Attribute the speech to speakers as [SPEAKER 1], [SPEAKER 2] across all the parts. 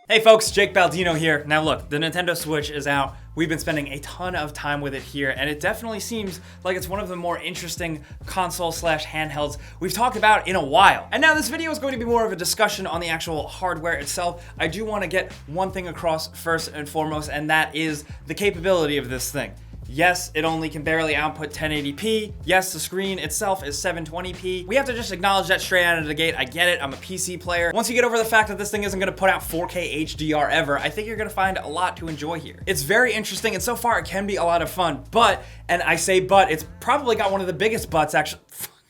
[SPEAKER 1] Hey folks, Jake Baldino here. Now look, the Nintendo Switch is out. We've been spending a ton of time with it here, and it definitely seems like it's one of the more interesting console/handhelds we've talked about in a while. And now this video is going to be more of a discussion on the actual hardware itself. I do want to get one thing across first and foremost, and that is the capability of this thing. Yes, it only can barely output 1080p. Yes, the screen itself is 720p. We have to just acknowledge that straight out of the gate. I get it, I'm a PC player. Once you get over the fact that this thing isn't gonna put out 4K HDR ever, I think you're gonna find a lot to enjoy here. It's very interesting, and so far it can be a lot of fun, but, and I say but, it's probably got one of the biggest buts actually.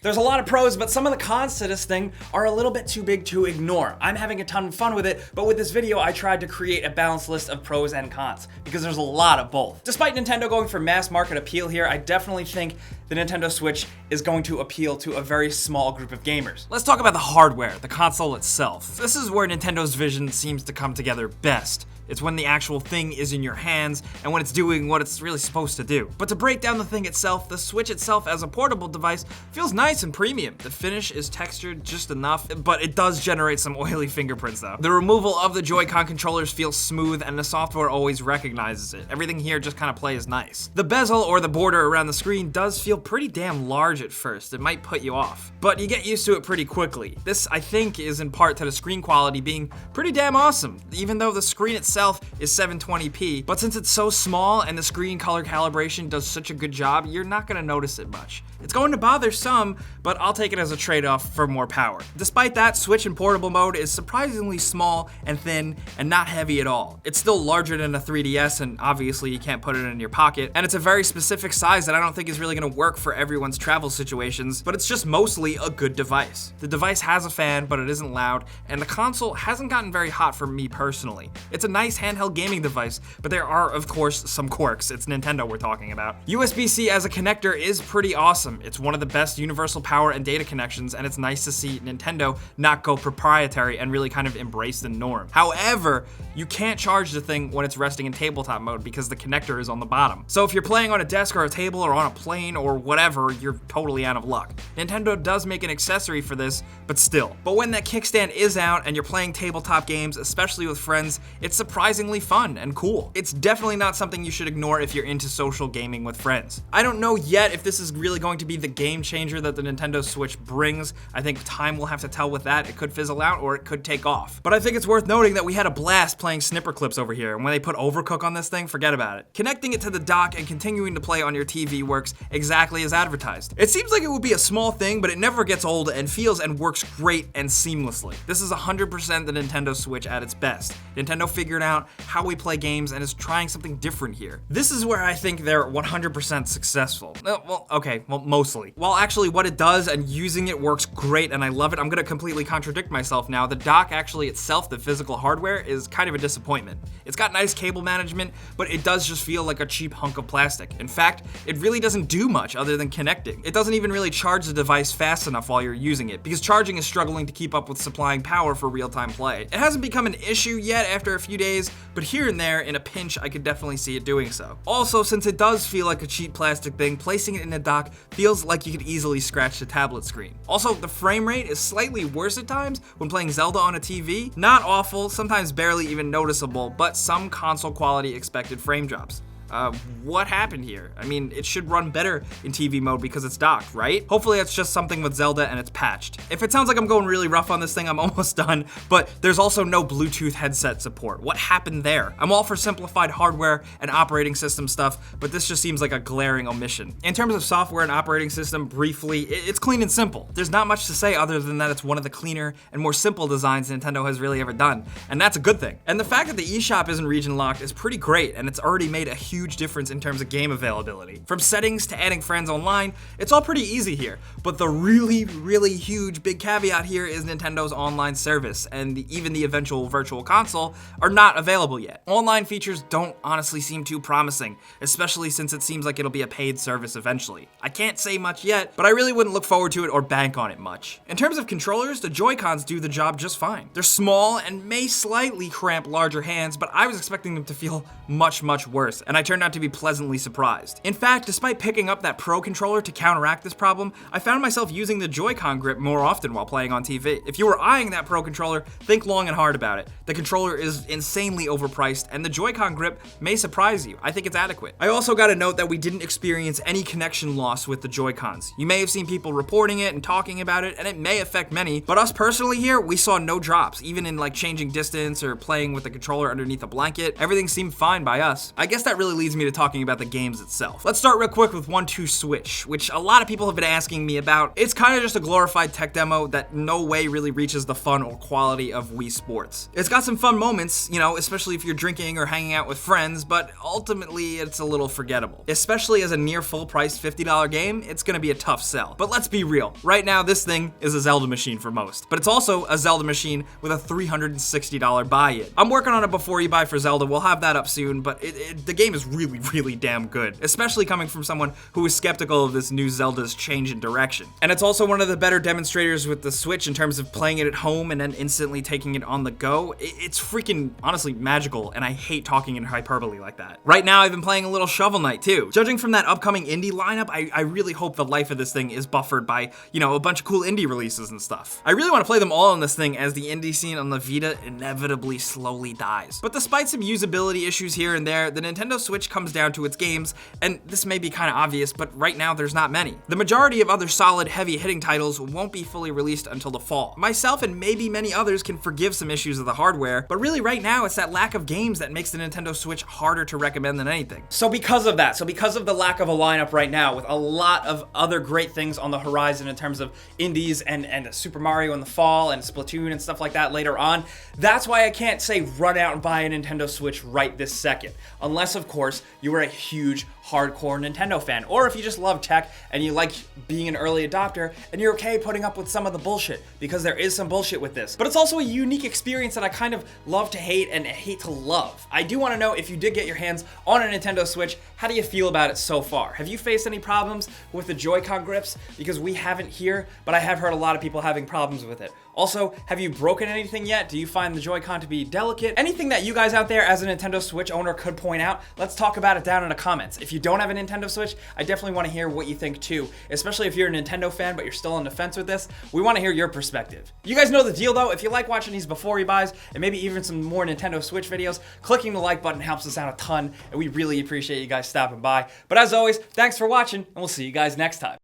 [SPEAKER 1] There's a lot of pros, but some of the cons to this thing are a little bit too big to ignore. I'm having a ton of fun with it, but with this video, I tried to create a balanced list of pros and cons, because there's a lot of both. Despite Nintendo going for mass market appeal here, I definitely think the Nintendo Switch is going to appeal to a very small group of gamers. Let's talk about the hardware, the console itself. This is where Nintendo's vision seems to come together best. It's when the actual thing is in your hands and when it's doing what it's really supposed to do. But to break down the thing itself, the Switch itself as a portable device feels nice and premium. The finish is textured just enough, but it does generate some oily fingerprints though. The removal of the Joy-Con controllers feels smooth and the software always recognizes it. Everything here just kind of plays nice. The bezel or the border around the screen does feel pretty damn large at first. It might put you off, but you get used to it pretty quickly. This, I think, is in part to the screen quality being pretty damn awesome, even though the screen itself is 720p, but since it's so small and the screen color calibration does such a good job, you're not gonna notice it much. It's going to bother some, but I'll take it as a trade-off for more power. Despite that, Switch in portable mode is surprisingly small and thin and not heavy at all. It's still larger than a 3DS, and obviously you can't put it in your pocket, and it's a very specific size that I don't think is really gonna work for everyone's travel situations, but it's just mostly a good device. The device has a fan, but it isn't loud, and the console hasn't gotten very hot for me personally. It's a nice handheld gaming device, but there are, of course, some quirks. It's Nintendo we're talking about. USB-C as a connector is pretty awesome. It's one of the best universal power and data connections, and it's nice to see Nintendo not go proprietary and really kind of embrace the norm. However, you can't charge the thing when it's resting in tabletop mode because the connector is on the bottom. So if you're playing on a desk or a table or on a plane or whatever, you're totally out of luck. Nintendo does make an accessory for this, but still. But when that kickstand is out and you're playing tabletop games, especially with friends, it's surprisingly fun and cool. It's definitely not something you should ignore if you're into social gaming with friends. I don't know yet if this is really going to be the game changer that the Nintendo Switch brings. I think time will have to tell with that. It could fizzle out or it could take off. But I think it's worth noting that we had a blast playing snipper clips over here, and when they put Overcook on this thing, forget about it. Connecting it to the dock and continuing to play on your TV works exactly as advertised. It seems like it would be a small thing, but it never gets old and feels and works great and seamlessly. This is 100% the Nintendo Switch at its best. Nintendo figured out how we play games and is trying something different here. This is where I think they're 100% successful. Well, mostly. While actually what it does and using it works great and I love it, I'm gonna completely contradict myself now. The dock actually itself, the physical hardware, is kind of a disappointment. It's got nice cable management, but it does just feel like a cheap hunk of plastic. In fact, it really doesn't do much other than connecting. It doesn't even really charge the device fast enough while you're using it, because charging is struggling to keep up with supplying power for real-time play. It hasn't become an issue yet after a few days, but here and there, in a pinch, I could definitely see it doing so. Also, since it does feel like a cheap plastic thing, placing it in a dock feels like you could easily scratch the tablet screen. Also, the frame rate is slightly worse at times when playing Zelda on a TV. Not awful, sometimes barely even noticeable, but some console quality expected frame drops. What happened here? I mean, it should run better in TV mode because it's docked, right? Hopefully it's just something with Zelda and it's patched. If it sounds like I'm going really rough on this thing, I'm almost done, but there's also no Bluetooth headset support. What happened there? I'm all for simplified hardware and operating system stuff, but this just seems like a glaring omission. In terms of software and operating system, briefly, it's clean and simple. There's not much to say other than that it's one of the cleaner and more simple designs Nintendo has really ever done, and that's a good thing. And the fact that the eShop isn't region locked is pretty great, and it's already made a huge difference in terms of game availability. From settings to adding friends online, it's all pretty easy here. But the really huge big caveat here is Nintendo's online service, and even the eventual virtual console are not available yet. Online features don't honestly seem too promising, especially since it seems like it'll be a paid service eventually. I can't say much yet, but I really wouldn't look forward to it or bank on it much. In terms of controllers, the Joy-Cons do the job just fine. They're small and may slightly cramp larger hands, but I was expecting them to feel much worse, and I
[SPEAKER 2] turned out to be pleasantly surprised. In fact, despite picking up that Pro controller to counteract this problem, I found myself using the Joy-Con grip more often while playing on TV. If you were eyeing that Pro controller, think long and hard about it. The controller is insanely overpriced, and the Joy-Con grip may surprise you. I think it's adequate. I also got to note that we didn't experience any connection loss with the Joy-Cons. You may have seen people reporting it and talking about it, and it may affect many, but us personally here, we saw no drops, even in like changing distance or playing with the controller underneath a blanket. Everything seemed fine by us. I guess that really leads me to talking about the games itself. Let's start real quick with 1-2 Switch, which a lot of people have been asking me about. It's kind of just a glorified tech demo that no way really reaches the fun or quality of Wii Sports. It's got some fun moments, you know, especially if you're drinking or hanging out with friends, but ultimately it's a little forgettable. Especially as a near full price $50 game, it's gonna be a tough sell. But let's be real, right now this thing is a Zelda machine for most, but it's also a Zelda machine with a $360 buy-in. I'm working on a before you buy for Zelda, we'll have that up soon, but the game is really damn good, especially coming from someone who is skeptical of this new Zelda's change in direction. And it's also one of the better demonstrators with the Switch in terms of playing it at home and then instantly taking it on the go. It's freaking, honestly, magical, and I hate talking in hyperbole like that. Right now, I've been playing a little Shovel Knight too. Judging from that upcoming indie lineup, I really hope the life of this thing is buffered by, you know, a bunch of cool indie releases and stuff. I really want to play them all on this thing as the indie scene on the Vita inevitably slowly dies. But despite some usability issues here and there, the Nintendo Switch comes down to its games, and this may be kind of obvious, but right now there's not many. The majority of other solid, heavy-hitting titles won't be fully released until the fall. Myself and maybe many others can forgive some issues of the hardware, but really right now it's that lack of games that makes the Nintendo Switch harder to recommend than anything.
[SPEAKER 1] So because of the lack of a lineup right now, with a lot of other great things on the horizon in terms of indies and Super Mario in the fall and Splatoon and stuff like that later on, that's why I can't say run out and buy a Nintendo Switch right this second. Unless, of course, you are a huge, hardcore Nintendo fan, or if you just love tech and you like being an early adopter and you're okay putting up with some of the bullshit, because there is some bullshit with this. But it's also a unique experience that I kind of love to hate and hate to love. I do want to know, if you did get your hands on a Nintendo Switch, how do you feel about it so far? Have you faced any problems with the Joy-Con grips? Because we haven't here, but I have heard a lot of people having problems with it. Also, have you broken anything yet? Do you find the Joy-Con to be delicate? Anything that you guys out there as a Nintendo Switch owner could point out, let's talk about it down in the comments. If you don't have a Nintendo Switch, I definitely want to hear what you think too, especially if you're a Nintendo fan but you're still on the fence with this. We want to hear your perspective. You guys know the deal though. If you like watching these before you buys and maybe even some more Nintendo Switch videos, clicking the like button helps us out a ton, and we really appreciate you guys stopping by. But as always, thanks for watching, and we'll see you guys next time.